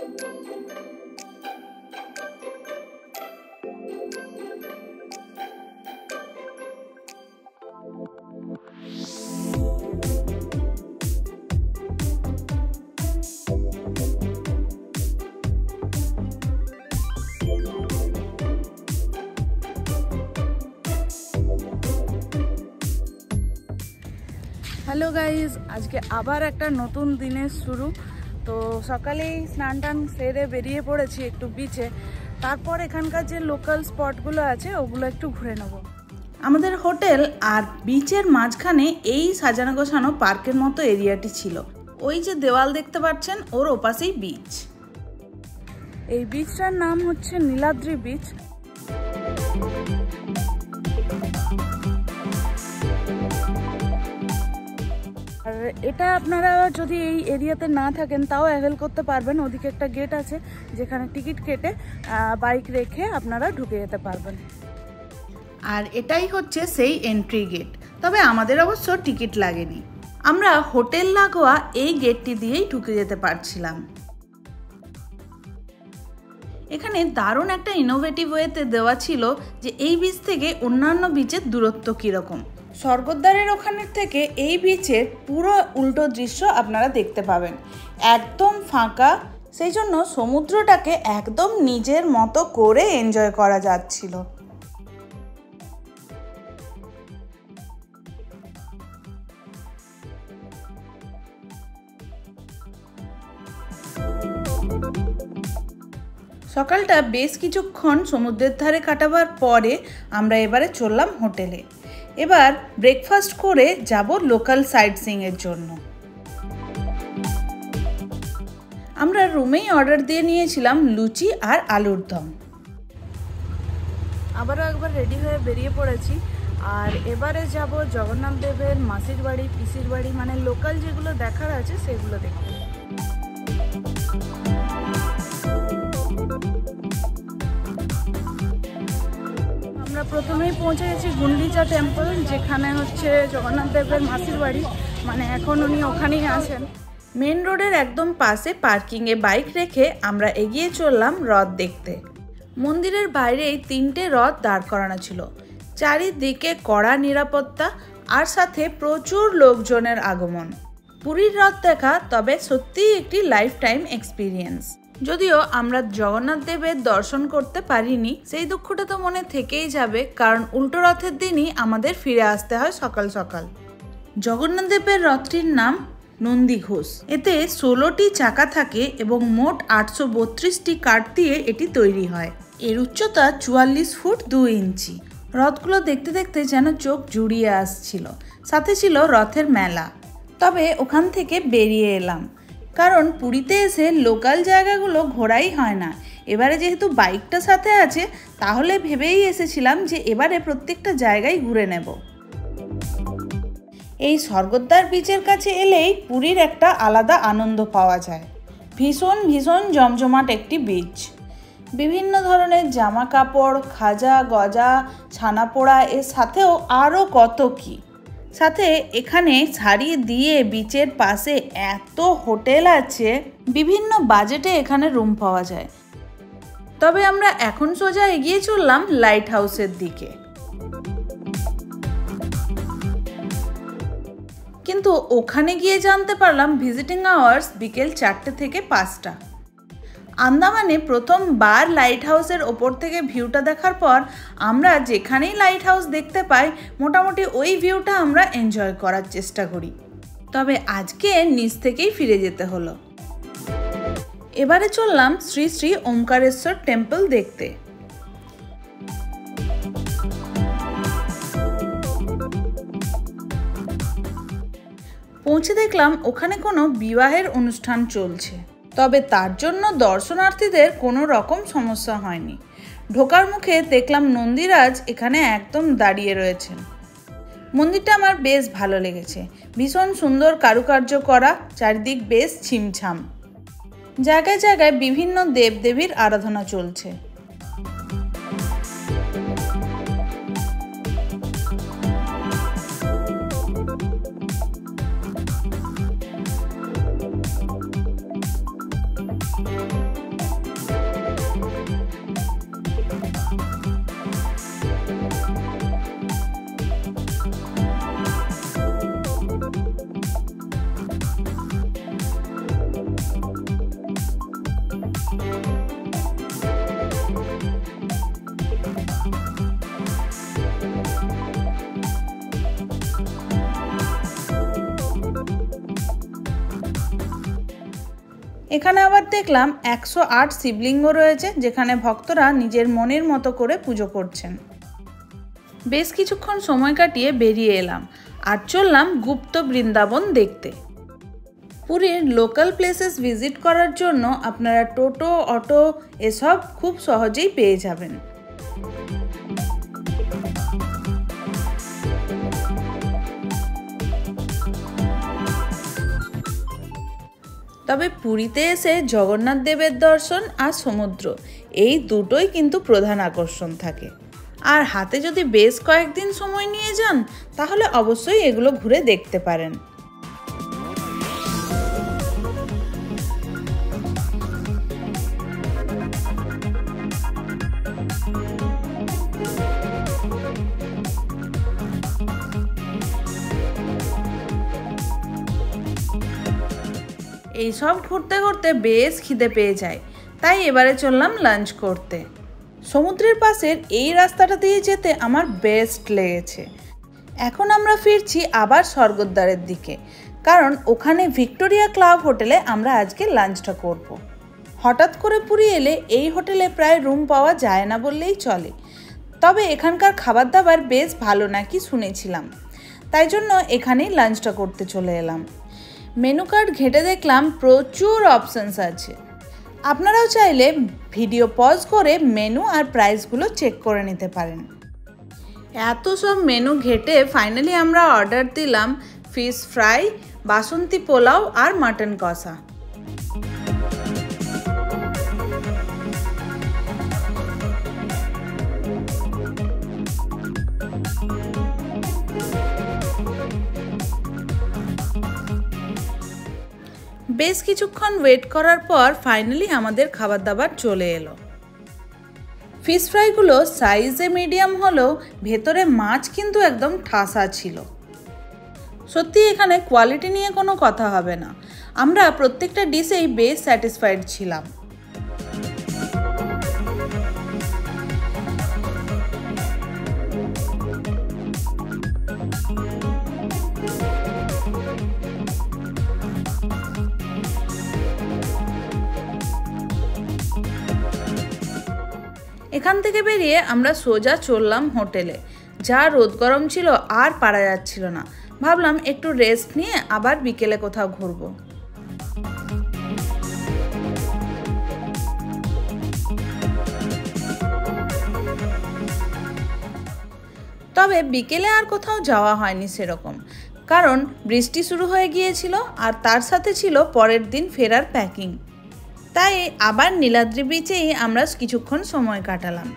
Hello guys, আজকে আবার একটা নতুন দিনের শুরু। তো সকালেই স্নান টান সেরে বেরিয়ে পড়েছি একটু বিচে। তারপর এখানকার যে লোকাল স্পটগুলো আছে ওগুলো একটু ঘুরে নেব। আমাদের হোটেল আর বিচের মাঝখানে এই সাজানো গোছানো পার্কের মতো এরিয়াটি ছিল। ওই যে দেওয়াল দেখতে পাচ্ছেন, ওর ওপাশেই বিচ। এই বিচটার নাম হচ্ছে নীলাদ্রি বিচ। আর এটা আপনারা যদি এই এরিয়াতে না থাকেন তাও অ্যাভেল করতে পারবেন। ওদিকে একটা গেট আছে যেখানে টিকিট কেটে বাইক রেখে আপনারা ঢুকে যেতে পারবেন। আর এটাই হচ্ছে সেই এন্ট্রি গেট, তবে আমাদের অবশ্য টিকিট লাগেনি। আমরা হোটেল লাগোয়া এই গেটটি দিয়েই ঢুকে যেতে পারছিলাম। এখানে দারুণ একটা ইনোভেটিভ ওয়েতে দেওয়া ছিল যে এই বিচ থেকে অন্যান্য বিচের দূরত্ব কীরকম। স্বর্গদ্বারের ওখানের থেকে এই বিচের পুরো উল্টো দৃশ্য আপনারা দেখতে পাবেন, একদম ফাঁকা। সেই জন্য সমুদ্রটাকে একদম নিজের মতো করে এনজয় করা যাচ্ছিল। সকালটা বেশ কিছুক্ষণ সমুদ্রের ধারে কাটাবার পরে আমরা এবারে চললাম হোটেলে। এবার ব্রেকফাস্ট করে যাব লোকাল সাইট সিইংয়ের জন্য। আমরা রুমেই অর্ডার দিয়ে নিয়েছিলাম লুচি আর আলুর দম। আবারও একবার রেডি হয়ে বেরিয়ে পড়েছি। আর এবারে যাব জগন্নাথ দেবের মাসির বাড়ি, পিসির বাড়ি, মানে লোকাল যেগুলো দেখার আছে সেগুলো দেখতে। আমরা প্রথমেই পৌঁছে গেছি গুন্ডিচা টেম্পল, যেখানে হচ্ছে জগন্নাথ দেবের মাসির বাড়ি, মানে এখন উনি ওখানেই আছেন। মেন রোডের একদম পাশে পার্কিংয়ে বাইক রেখে আমরা এগিয়ে চললাম রথ দেখতে। মন্দিরের বাইরেই 3টে রথ দাঁড় করানো ছিল, চারিদিকে কড়া নিরাপত্তা আর সাথে প্রচুর লোকজনের আগমন। পুরীর রথ দেখা তবে সত্যিই একটি লাইফ টাইম এক্সপিরিয়েন্স। যদিও আমরা জগন্নাথ দেবের দর্শন করতে পারিনি, সেই দুঃখটা তো মনে থেকেই যাবে, কারণ উল্টো রথের দিনই আমাদের ফিরে আসতে হয় সকাল সকাল। জগন্নাথ দেবের রথটির নাম নন্দী ঘোষ। এতে 16টি চাকা থাকে এবং মোট 832টি কাঠ দিয়ে এটি তৈরি হয়। এর উচ্চতা 44 ফুট 2 ইঞ্চি। রথগুলো দেখতে দেখতে যেন চোখ জুড়িয়ে আসছিল। সাথে ছিল রথের মেলা। তবে ওখান থেকে বেরিয়ে এলাম, কারণ পুরীতে এসে লোকাল জায়গাগুলো ঘোরাই হয় না। এবারে যেহেতু বাইকটা সাথে আছে, তাহলে ভেবেই এসেছিলাম যে এবারে প্রত্যেকটা জায়গায় ঘুরে নেব। এই স্বর্গদ্বার বিচের কাছে এলেই পুরীর একটা আলাদা আনন্দ পাওয়া যায়। ভীষণ ভীষণ জমজমাট একটি বিচ। বিভিন্ন ধরনের জামা কাপড়, খাজা গজা, ছানাপোড়া, এর সাথেও আরও কত কি। সাথে এখানে সারি দিয়ে বিচের পাশে এত হোটেল আছে, বিভিন্ন বাজেটে এখানে রুম পাওয়া যায়। তবে আমরা এখন সোজা এগিয়ে চললাম লাইট হাউসের দিকে। কিন্তু ওখানে গিয়ে জানতে পারলাম ভিজিটিং আওয়ার্স বিকেল 4টে থেকে 5টা। আন্দামানে প্রথমবার লাইট হাউসের ওপর থেকে ভিউটা দেখার পর আমরা যেখানেই লাইট হাউস দেখতে পাই মোটামুটি ওই ভিউটা আমরা এনজয় করার চেষ্টা করি। তবে আজকে নিচ থেকেই ফিরে যেতে হলো। এবারে চললাম শ্রী শ্রী ওমকারেশ্বর টেম্পল দেখতে। পৌঁছে দেখলাম ওখানে কোনো বিবাহের অনুষ্ঠান চলছে। তবে তার জন্য দর্শনার্থীদের কোনো রকম সমস্যা হয়নি। ঢোকার মুখে দেখলাম নন্দীরাজ এখানে একদম দাঁড়িয়ে রয়েছেন। মন্দিরটা আমার বেশ ভালো লেগেছে। ভীষণ সুন্দর কারুকার্য করা, চারিদিক বেশ ছিমছাম। জায়গায় জায়গায় বিভিন্ন দেবদেবীর আরাধনা চলছে। এখানে আবার দেখলাম 108 শিবলিঙ্গ রয়েছে, যেখানে ভক্তরা নিজের মনের মতো করে পুজো করছেন। বেশ কিছুক্ষণ সময় কাটিয়ে বেরিয়ে এলাম আর চললাম গুপ্ত বৃন্দাবন দেখতে। পুরীর লোকাল প্লেসেস ভিজিট করার জন্য আপনারা টোটো, অটো এসব খুব সহজেই পেয়ে যাবেন। তবে পুরীতে এসে জগন্নাথ দেবের দর্শন আর সমুদ্র এই দুটোই কিন্তু প্রধান আকর্ষণ থাকে। আর হাতে যদি বেশ কয়েকদিন সময় নিয়ে যান তাহলে অবশ্যই এগুলো ঘুরে দেখতে পারেন। এইসব ঘুরতে ঘুরতে বেশ খিদে পেয়ে যায়, তাই এবারে চললাম লাঞ্চ করতে। সমুদ্রের পাশের এই রাস্তাটা দিয়ে যেতে আমার বেস্ট লেগেছে। এখন আমরা ফিরছি আবার স্বর্গদ্বারের দিকে, কারণ ওখানে ভিক্টোরিয়া ক্লাব হোটেলে আমরা আজকে লাঞ্চটা করব। হঠাৎ করে পুরী এলে এই হোটেলে প্রায় রুম পাওয়া যায় না বললেই চলে, তবে এখানকার খাবার দাবার বেশ ভালো নাকি শুনেছিলাম, তাই জন্য এখানেই লাঞ্চটা করতে চলে এলাম। মেনু কার্ড ঘেঁটে দেখলাম প্রচুর অপশানস আছে। আপনারাও চাইলে ভিডিও পজ করে মেনু আর প্রাইসগুলো চেক করে নিতে পারেন। এত সব মেনু ঘেঁটে ফাইনালি আমরা অর্ডার দিলাম ফিশ ফ্রাই, বাসন্তী পোলাও আর মাটন কষা। বেশ কিছুক্ষণ ওয়েট করার পর ফাইনালি আমাদের খাবার দাবার চলে এলো। ফিশ ফ্রাইগুলো সাইজে মিডিয়াম হলেও ভেতরে মাছ কিন্তু একদম ঠাসা ছিল। সত্যি এখানে কোয়ালিটি নিয়ে কোনো কথা হবে না, আমরা প্রত্যেকটা ডিশেই বেশ স্যাটিসফাইড ছিলাম। এখান থেকে বেরিয়ে আমরা সোজা চললাম হোটেলে। যা রোদ গরম ছিল আর পারা যাচ্ছিল না, ভাবলাম একটু রেস্ট নিয়ে আবার বিকেলে কোথাও ঘুরবো। তবে বিকেলে আর কোথাও যাওয়া হয়নি সেরকম, কারণ বৃষ্টি শুরু হয়ে গিয়েছিল আর তার সাথে ছিল পরের দিন ফেরার প্যাকিং। তাই আবার নীলাদ্রি বিচেই আমরা কিছুক্ষণ সময় কাটালাম।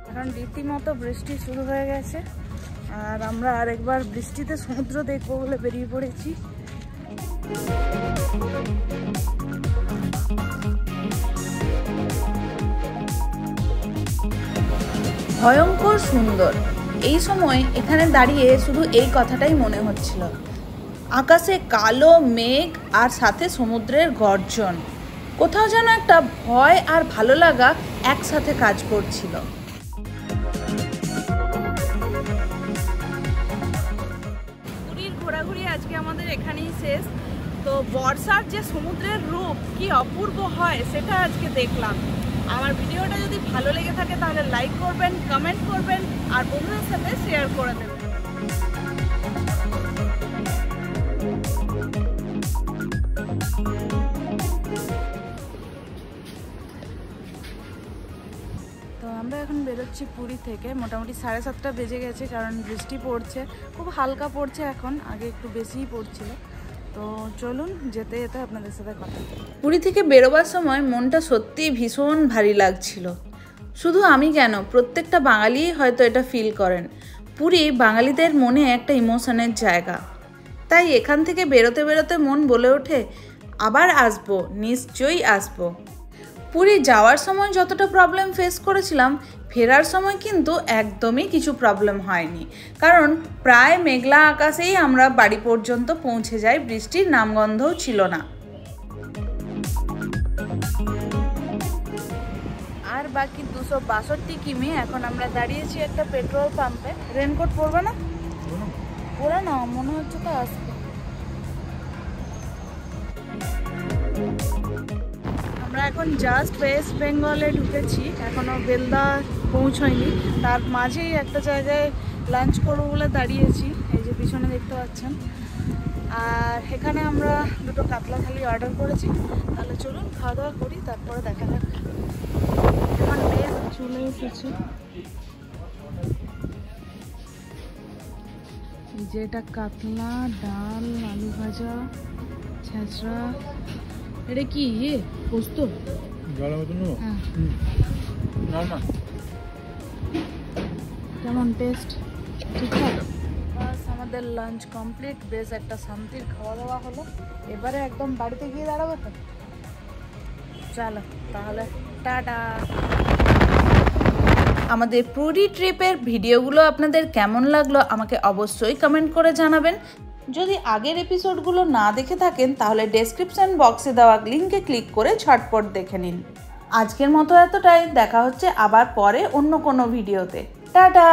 এখন রীতিমতো বৃষ্টি শুরু হয়ে গেছে আর আমরা আরেকবার বৃষ্টিতে সমুদ্র দেখবো বলে বেরিয়ে পড়েছি। ভয়ঙ্কর সুন্দর। এই সময় এখানে দাঁড়িয়ে শুধু এই কথাটাই মনে হচ্ছিল, আকাশে কালো মেঘ আর সাথে সমুদ্রের গর্জন। কোথাও যেন একটা ভয় আর ভালো লাগা একসাথে কাজ করছিল। পুরীর ঘোরাঘুরি আজকে আমাদের এখানেই শেষ। তো বর্ষার যে সমুদ্রের রূপ কি অপূর্ব হয় সেটা আজকে দেখলাম। আমার ভিডিওটা যদি ভালো লেগে থাকে তাহলে লাইক করবেন, কমেন্ট করবেন আর বন্ধুদের সাথে শেয়ার করে দেবেন। তো আমরা এখন বেরোচ্ছি পুরী থেকে, মোটামুটি 7:30 বেজে গেছে, কারণ বৃষ্টি পড়ছে, খুব হালকা পড়ছে এখন, আগে একটু বেশিই পড়ছিল। তো চলুন যেতে যেতে আপনাদের সাথে কথা। পুরী থেকে বেরোবার সময় মনটা সত্যিই ভীষণ ভারী লাগছিল। শুধু আমি কেন, প্রত্যেকটা বাঙালি হয়তো এটা ফিল করেন। পুরী বাঙালিদের মনে একটা ইমোশনের জায়গা, তাই এখান থেকে বেরোতে বেরোতে মন বলে ওঠে আবার আসবো, নিশ্চয়ই আসবো। পুরী যাওয়ার সময় যতটা প্রবলেম ফেস করেছিলাম, ফেরার সময় কিন্তু একদমই কিছু প্রবলেম হয়নি, কারণ প্রায় মেঘলা আকাশেই আমরা বাড়ি পর্যন্ত পৌঁছে যাই, বৃষ্টির নামগন্ধও ছিল না। আর বাকি 262 কিমি। এখন আমরা দাঁড়িয়েছি একটা পেট্রোল পাম্পে। রেনকোট পরবে না? পরে না, মনে হচ্ছে তো আসবে। এখন জাস্ট ওয়েস্ট বেঙ্গলে ঢুকেছি, এখনও বেলদা পৌঁছয়নি। তার মাঝেই একটা জায়গায় লাঞ্চ করবো বলে দাঁড়িয়েছি, এই যে পিছনে দেখতে পাচ্ছেন। আর এখানে আমরা দুটো কাতলা থালি অর্ডার করেছি। তাহলে চলুন খাওয়া দাওয়া করি, তারপরে দেখা যাক। এখন মেয়ে চলে এসেছে, এই যে এটা কাতলা, ডাল, আলু ভাজা, ছেঁচড়া। এটা কি পোস্ত? কেমন টেস্ট? ঠিকঠাক। বাস আমাদের লাঞ্চ কমপ্লিট, বেশ একটা শান্তির খাওয়া দাওয়া হলো। এবারে একদম বাড়িতে গিয়ে দাঁড়াবো তো। চলো তাহলে টাটা। আমাদের পুরী ট্রিপের ভিডিওগুলো আপনাদের কেমন লাগলো আমাকে অবশ্যই কমেন্ট করে জানাবেন। যদি আগের এপিসোডগুলো না দেখে থাকেন তাহলে ডেসক্রিপশন বক্সে দেওয়া লিঙ্কে ক্লিক করে ঝটপট দেখে নিন। আজকের মতো এতটাই, দেখা হচ্ছে আবার পরে অন্য কোনো ভিডিওতে। টাটা।